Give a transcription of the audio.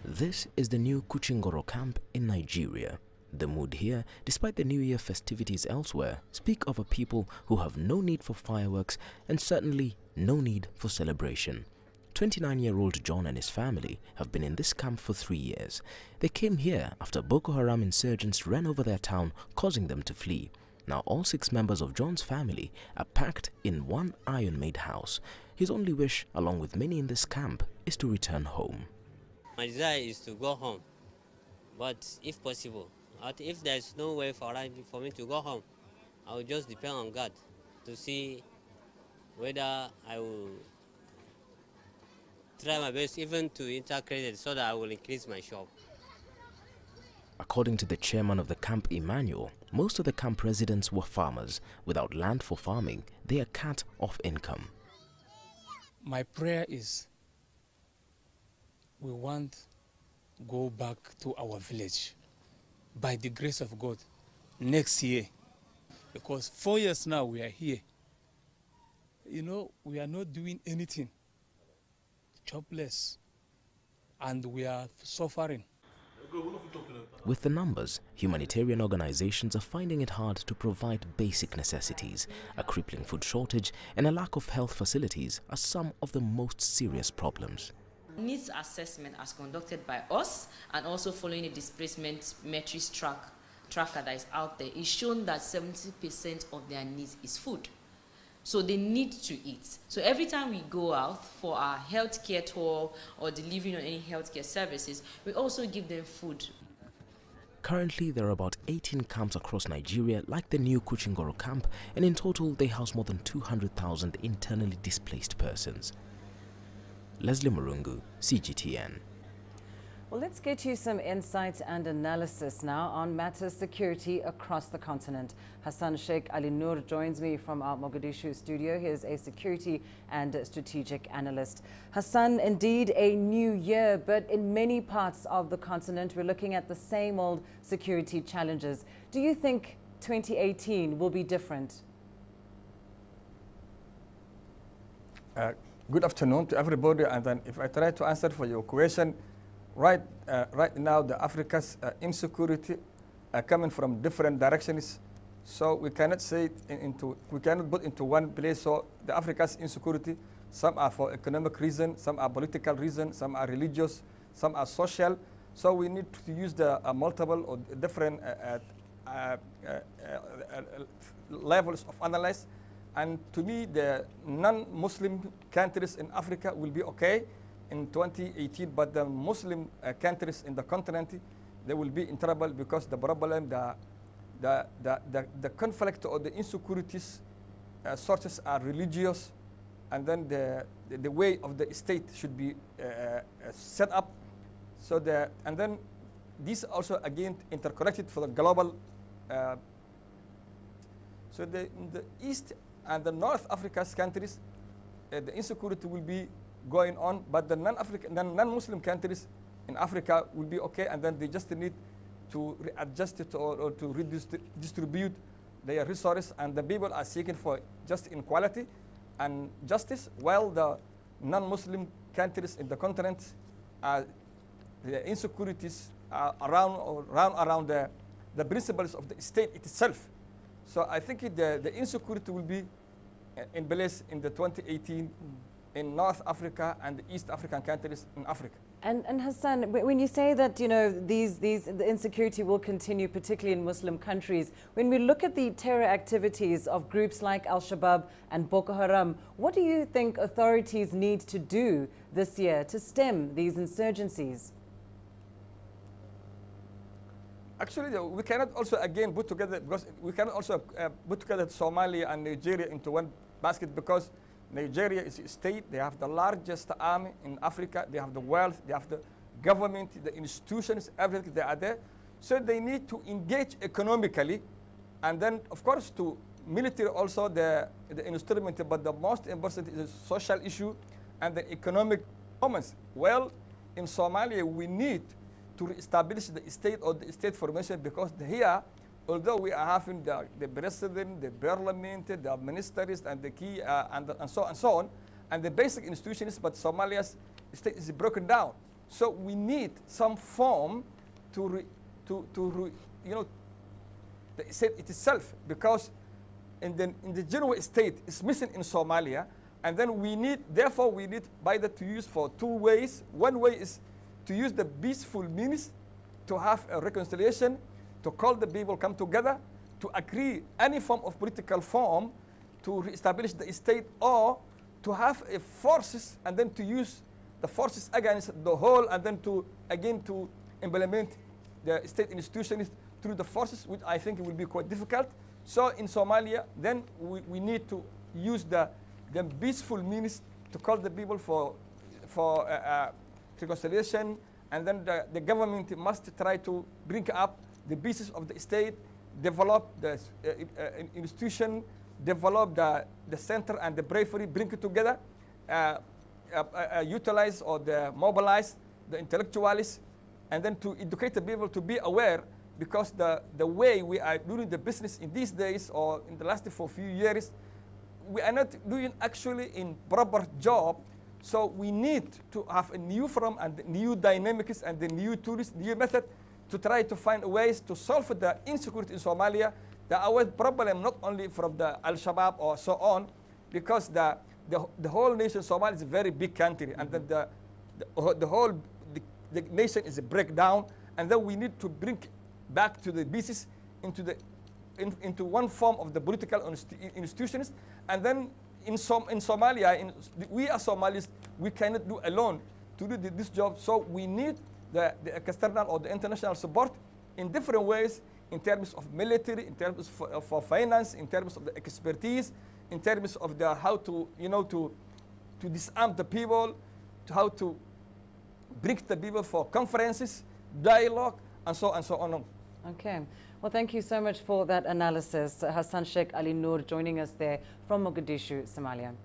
This is the new Kuchingoro camp in Nigeria. The mood here, despite the New Year festivities elsewhere, speak of a people who have no need for fireworks and certainly no need for celebration. 29-year-old John and his family have been in this camp for 3 years. They came here after Boko Haram insurgents ran over their town, causing them to flee. Now all 6 members of John's family are packed in one iron-made house. His only wish, along with many in this camp, is to return home. My desire is to go home, but if possible, if there's no way for me to go home, I will just depend on God to see whether I will try my best even to enter credit so that I will increase my shop. According to the chairman of the camp, Emmanuel, most of the camp residents were farmers. Without land for farming, they are cut off income. My prayer is we want to go back to our village by the grace of God next year, because 4 years now we are here. You know, we are not doing anything, jobless, and we are suffering. With the numbers, humanitarian organizations are finding it hard to provide basic necessities. A crippling food shortage and a lack of health facilities are some of the most serious problems. Needs assessment as conducted by us, and also following a displacement metrics tracker that is out there, is shown that 70% of their needs is food. So they need to eat. So every time we go out for our healthcare tour or delivering on any healthcare services, we also give them food. Currently, there are about 18 camps across Nigeria like the new Kuchingoro camp, and in total they house more than 200,000 internally displaced persons. Leslie Mirungu, CGTN. Well, let's get you some insights and analysis now on matters security across the continent. Hassan Sheikh Ali Noor joins me from our Mogadishu studio. He is a security and strategic analyst. Hassan, indeed a new year, but in many parts of the continent we're looking at the same old security challenges. Do you think 2018 will be different? Good afternoon to everybody, and then if I try to answer for your question, right now the Africa's insecurity coming from different directions, so we cannot say we cannot put into one place. So the Africa's insecurity, some are for economic reason, some are political reason, some are religious, some are social. So we need to use the multiple or different levels of analysis. And to me, the non-Muslim countries in Africa will be okay in 2018, but the Muslim countries in the continent, they will be in trouble because the problem, the conflict or the insecurities sources are religious, and then the way of the state should be set up. So and then these also again interconnected for the global. So in the East and the North Africa's countries, the insecurity will be going on, but the non-Muslim countries in Africa will be okay, and then they just need to adjust it or to distribute their resources, and the people are seeking for just inequality and justice, while the non-Muslim countries in the continent, the insecurities are around the principles of the state itself. So I think the insecurity will be in place in the 2018 in North Africa and the East African countries in Africa. And Hassan, when you say that, you know, the insecurity will continue, particularly in Muslim countries, when we look at the terror activities of groups like Al-Shabaab and Boko Haram, what do you think authorities need to do this year to stem these insurgencies? Actually, we cannot also again put together, because we cannot also put together Somalia and Nigeria into one basket, because Nigeria is a state. They have the largest army in Africa. They have the wealth. They have the government, the institutions, everything. They are there. So they need to engage economically, and then of course to military also the instrument. But the most important is the social issue and the economic performance. Well, in Somalia, we need to establish the state or the state formation, because here, although we are having the president, the parliament, the ministers, and the key, and so on, and the basic institutions, but Somalia's state is broken down. So we need some form to the state itself, because in the general state is missing in Somalia, and then we need Biden to use for two ways. One way is to use the peaceful means to have a reconciliation, to call the people come together, to agree any form of political form to reestablish the state, or to have a forces and then to use the forces against the whole, and then to again to implement the state institutions through the forces, which I think will be quite difficult. So in Somalia, then we need to use the peaceful means to call the people for reconciliation, and then the government must try to bring up the pieces of the state, develop the institution, develop the center and the bravery, bring it together, utilize or mobilize the intellectuals, and then to educate the people to be aware, because the way we are doing the business in these days or in the last for few years, we are not doing actually in proper job. So we need to have a new form and new dynamics and the new tools, new method to try to find ways to solve the insecurity in Somalia. Our problem not only from the Al-Shabaab or so on, because the whole nation, Somalia is a very big country, and then the nation is a breakdown, and then we need to bring back to the pieces into one form of the political institutions, and then in Somalia, we as Somalis, we cannot do alone to do this job. So we need the external or the international support in different ways, in terms of military, in terms for finance, in terms of the expertise, in terms of the how to to disarm the people, to how to bring the people for conferences, dialogue, and so on. Okay. Well, thank you so much for that analysis. Hassan Sheikh Ali Noor joining us there from Mogadishu, Somalia.